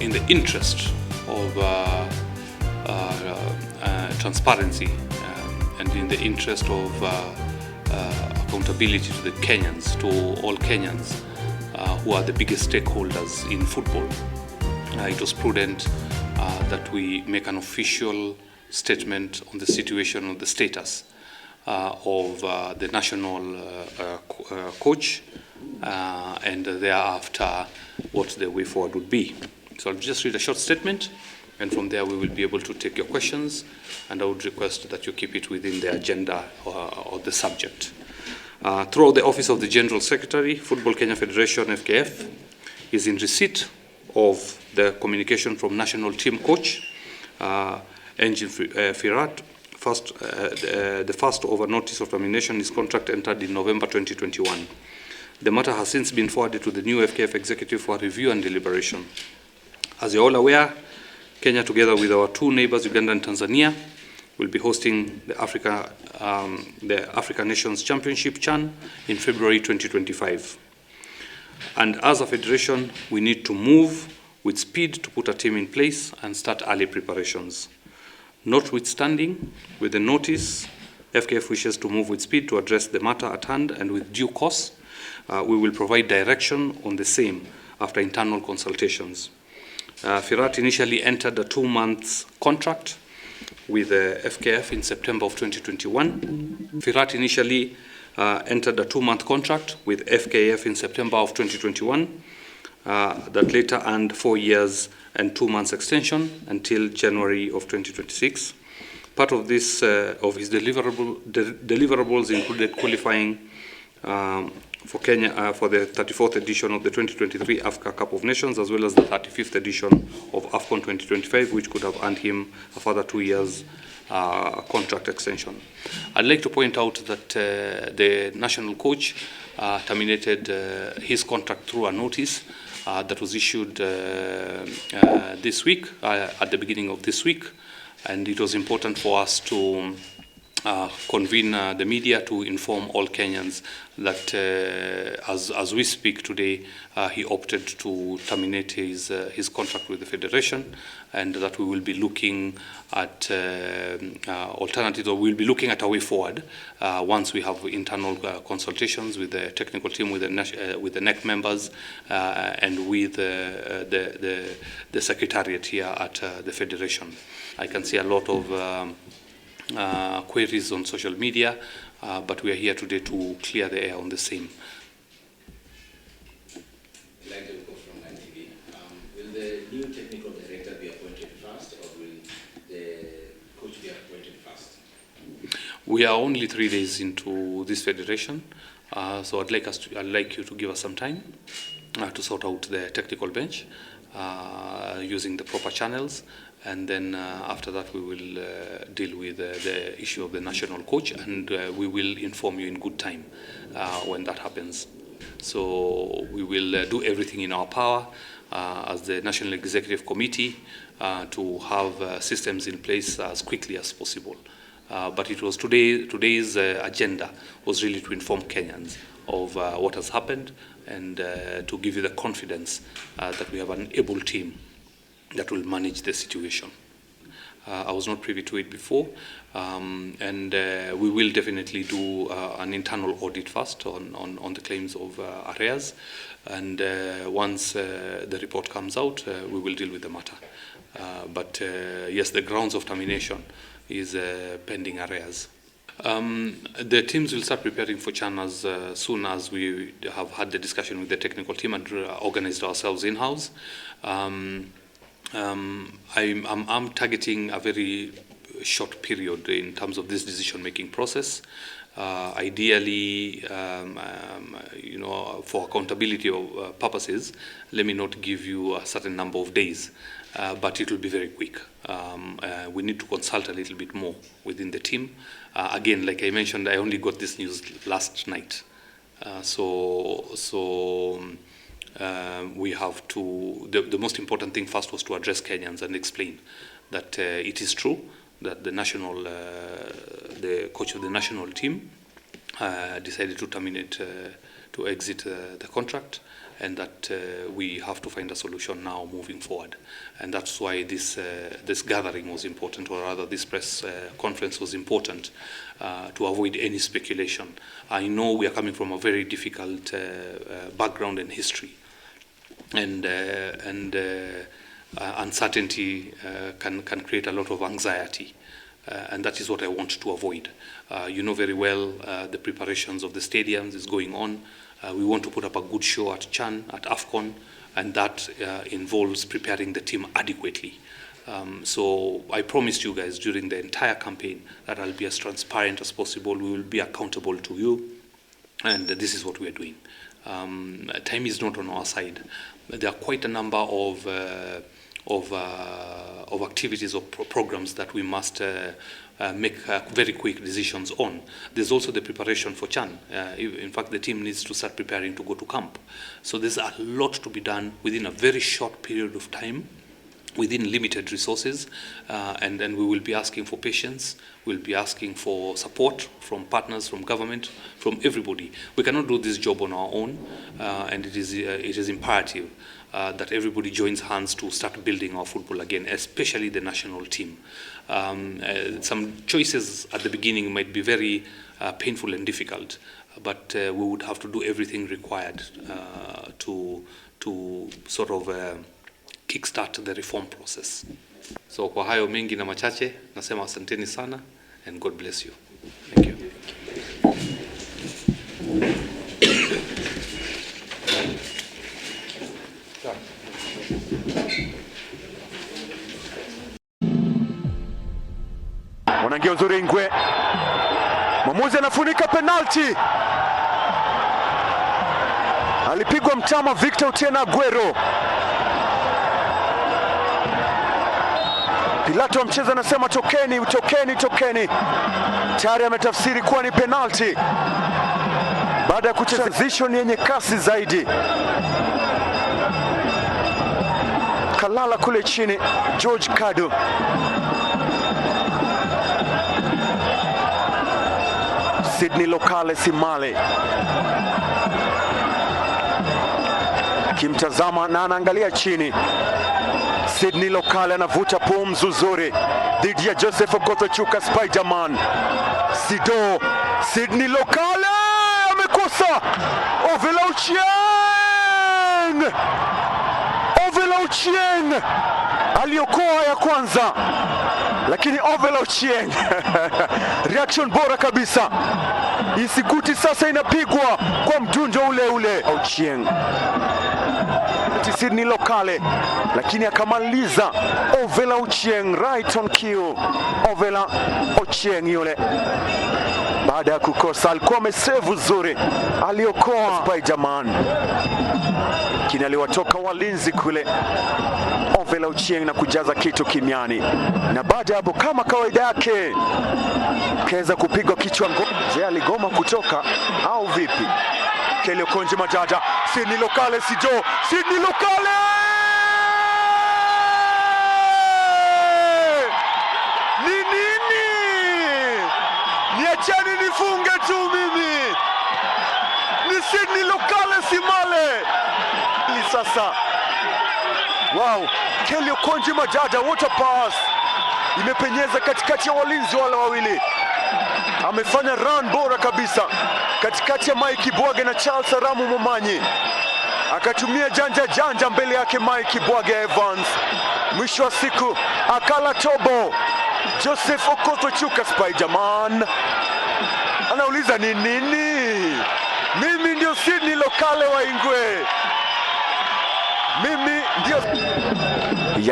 in the interest of transparency and in the interest of accountability to the Kenyans, to all Kenyans who are the biggest stakeholders in football, it was prudent that we make an official statement on the situation, of the status of the national coach, and thereafter what the way forward would be. So I'll just read a short statement, and from there we will be able to take your questions, and I would request that you keep it within the agenda or the subject. Through the Office of the General Secretary, Football Kenya Federation, FKF, is in receipt of the communication from national team coach, Engin Firat. The first over notice of termination is contract entered in November 2021. The matter has since been forwarded to the new FKF executive for review and deliberation. As you're all aware, Kenya, together with our two neighbors, Uganda and Tanzania, will be hosting the Africa Nations Championship (CHAN) in February 2025. And as a federation, we need to move with speed to put a team in place and start early preparations. Notwithstanding, with the notice, FKF wishes to move with speed to address the matter at hand, and with due course, we will provide direction on the same after internal consultations. Firat initially entered a 2-month contract with FKF in September of 2021. Firat initially entered a 2-month contract with FKF in September of 2021 that later earned 4 years and 2 months extension until January of 2026. Part of this of his deliverables included qualifying for Kenya for the 34th edition of the 2023 Africa Cup of Nations, as well as the 35th edition of AFCON 2025, which could have earned him a further 2 years contract extension. I'd like to point out that the national coach terminated his contract through a notice that was issued this week, at the beginning of this week, and it was important for us to convene the media to inform all Kenyans that as we speak today, he opted to terminate his contract with the Federation, and that we will be looking at alternatives, or we'll be looking at a way forward once we have internal consultations with the technical team, with the NEC members, and with the secretariat here at the Federation. I can see a lot of queries on social media, but we are here today to clear the air on the same. Will the new technical director be appointed first, or will the coach be appointed first? We are only 3 days into this federation, so I'd like you to give us some time to sort out the technical bench using the proper channels. And then after that, we will deal with the issue of the national coach, and we will inform you in good time when that happens. So we will do everything in our power as the National Executive Committee to have systems in place as quickly as possible. But it was today's agenda was really to inform Kenyans of what has happened, and to give you the confidence that we have an able team that will manage the situation. I was not privy to it before, and we will definitely do an internal audit first on the claims of arrears, and once the report comes out, we will deal with the matter. But yes, the grounds of termination is pending arrears. The teams will start preparing for CHAN as soon as we have had the discussion with the technical team and organized ourselves in-house. I'm targeting a very short period in terms of this decision-making process. Ideally, for accountability purposes, let me not give you a certain number of days, but it will be very quick. We need to consult a little bit more within the team. Again, like I mentioned, I only got this news last night. We have to, the most important thing first was to address Kenyans and explain that it is true that the coach of the national team decided to terminate, to exit the contract, and that we have to find a solution now moving forward. And that's why this gathering was important, or rather this press conference was important, to avoid any speculation. I know we are coming from a very difficult background and history, and uncertainty can create a lot of anxiety. And that is what I want to avoid. You know very well the preparations of the stadiums is going on. We want to put up a good show at Chan, at AFCON, and that involves preparing the team adequately. So I promised you guys during the entire campaign that I'll be as transparent as possible. We will be accountable to you, and this is what we are doing. Time is not on our side. There are quite a number of activities or programs that we must make very quick decisions on. There's also the preparation for Chan. In fact, the team needs to start preparing to go to camp. So there's a lot to be done within a very short period of time, within limited resources, and then we will be asking for patience. We'll be asking for support from partners, from government, from everybody. We cannot do this job on our own, and it is imperative that everybody joins hands to start building our football again, especially the national team. Some choices at the beginning might be very painful and difficult, but we would have to do everything required to sort of kickstart the reform process. So kwa hayo mengi na machache nasema asanteni sana, and God bless you. Thank you. Wanaingia uzuri Ngwe. Mwamuzi anafunika penalti. Alipigwa mtama Victor Otieno Aguero. Pilato mcheza anasema tokeni, tokeni, tokeni. Tayari ametafsiri kuwa ni penalti baada ya kucheza position yenye kasi zaidi. Kalala kule chini George Kado. Sydney Lokale Simale kimtazama na anaangalia chini. Sydney Lokale anavuta pumzi nzuri dhidi ya Joseph Okoth-Ochuka Spiderman. Sido Sydney Lokale amekosa. Ovela Ochieng! Ovela Ochieng aliokoa ya kwanza, lakini Ovela Ochieng reaction bora kabisa. Isikuti sasa inapigwa kwa mdundo ule ule. Ochieng Sydney Lokale, lakini akamaliza Ovela Ochieng, right on cue. Ovela Ochieng yule baada ya kukosa alikuwa amesevu nzuri, aliokoa Spiderman, lakini aliwatoka walinzi kule Ovela Ochieng na kujaza kitu kimiani, na baada ya hapo kama kawaida yake kaweza kupigwa kichwa. Je, aligoma kutoka au vipi? Kelio Konji Majada, Sydney Lokale, Sido, Sydney Lokale! Ni nini? Niacheni nifunge tu mimi. Ni Sydney Lokale Simale. Ni sasa. Wow, Kelio Konji Majada, what a pass. Imepenyeza katikati ya walinzi wale wawili. Amefanya run bora kabisa katikati ya Mike Bwage na Charles Aramu Momanyi. Akatumia janja mbele yake Mike Bwage Evans. Mwisho wa siku akala tobo. Joseph Okoth-Ochuka Spiderman anauliza ni nini? Mimi ndio Sydney Lokale wa Ingwe. Mimi ndio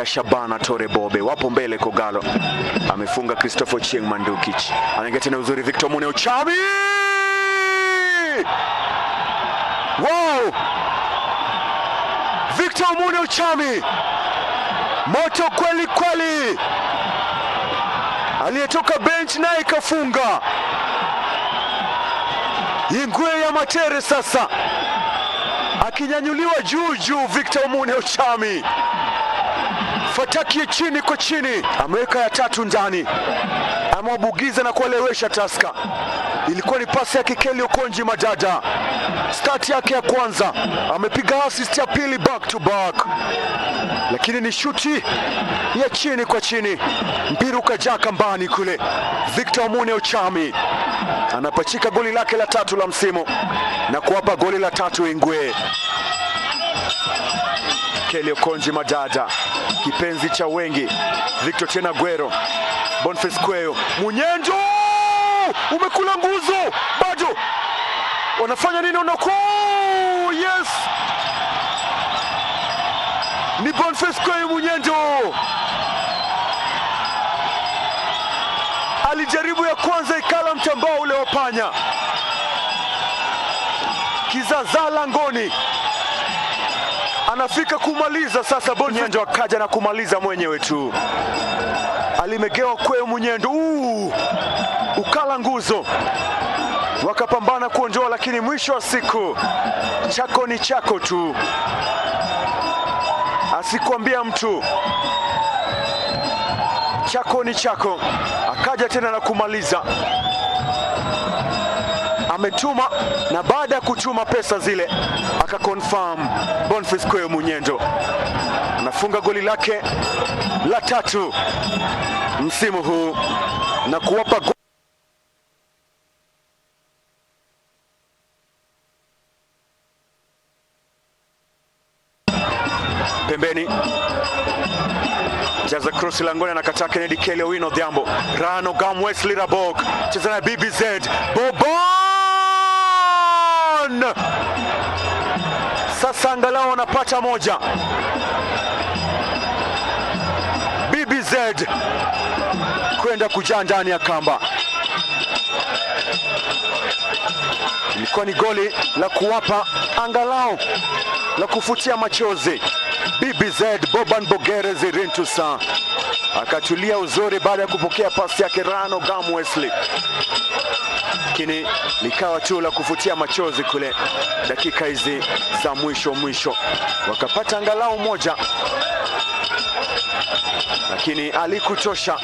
ya Shabana Tore Bobe wapo mbele. Kogalo amefunga. Christopher Ochieng Mandukich anaingia tena uzuri. Victor Mune Ochami, wow! Victor Mune Ochami moto kweli kweli, aliyetoka bench naye ikafunga. Ingwe ya Matere sasa akinyanyuliwa juu. Victor Mune Ochami fataki chini kwa chini, ameweka ya tatu ndani, amewabugiza na kuelewesha Tusker. Ilikuwa ni pasi yake Kelly Okonji Madada. Start yake ya kwanza, amepiga assist ya pili back to back, lakini ni shuti ya chini kwa chini, mpira ukajaa kambani kule. Victor Mune Ochami anapachika goli lake la 3 la msimu na kuwapa goli la 3 Ingwe. Kelly Okonji Madada, kipenzi cha wengi. Victor tena Guero, Boniface Kweyo, Munyendo umekula nguzo, bado wanafanya nini? Unako yes, ni Boniface Kweyo. Munyendo alijaribu ya kwanza, ikala mtambao ule wa panya, kizaza langoni, anafika kumaliza sasa. Munyendo akaja na kumaliza mwenyewe tu, alimegewa Kweyo. Munyendo ukala nguzo, wakapambana kuondoa, lakini mwisho wa siku chako ni chako tu, asikwambia mtu, chako ni chako. Akaja tena na kumaliza, ametuma, na baada ya kutuma pesa zile akakonfirm Boniface Kweyo. Munyendo anafunga goli lake la 3 msimu huu na kuwapa pembeni, jaza cross langoni, anakataa Kennedy Kelly Owino Odhiambo. Rano Gam Wesley Rabok cheza na BBZ Boban. Sasa angalau wanapata moja. BBZ kwenda kujaa ndani ya kamba. Ilikuwa ni goli la kuwapa angalau la kufutia machozi. BBZ Boban Bogere Zirintusa akatulia uzuri baada ya kupokea pasi yake Rano Gam Wesley, lakini likawa tu la kufutia machozi kule dakika hizi za mwisho. Wakapata angalau moja, lakini alikutosha.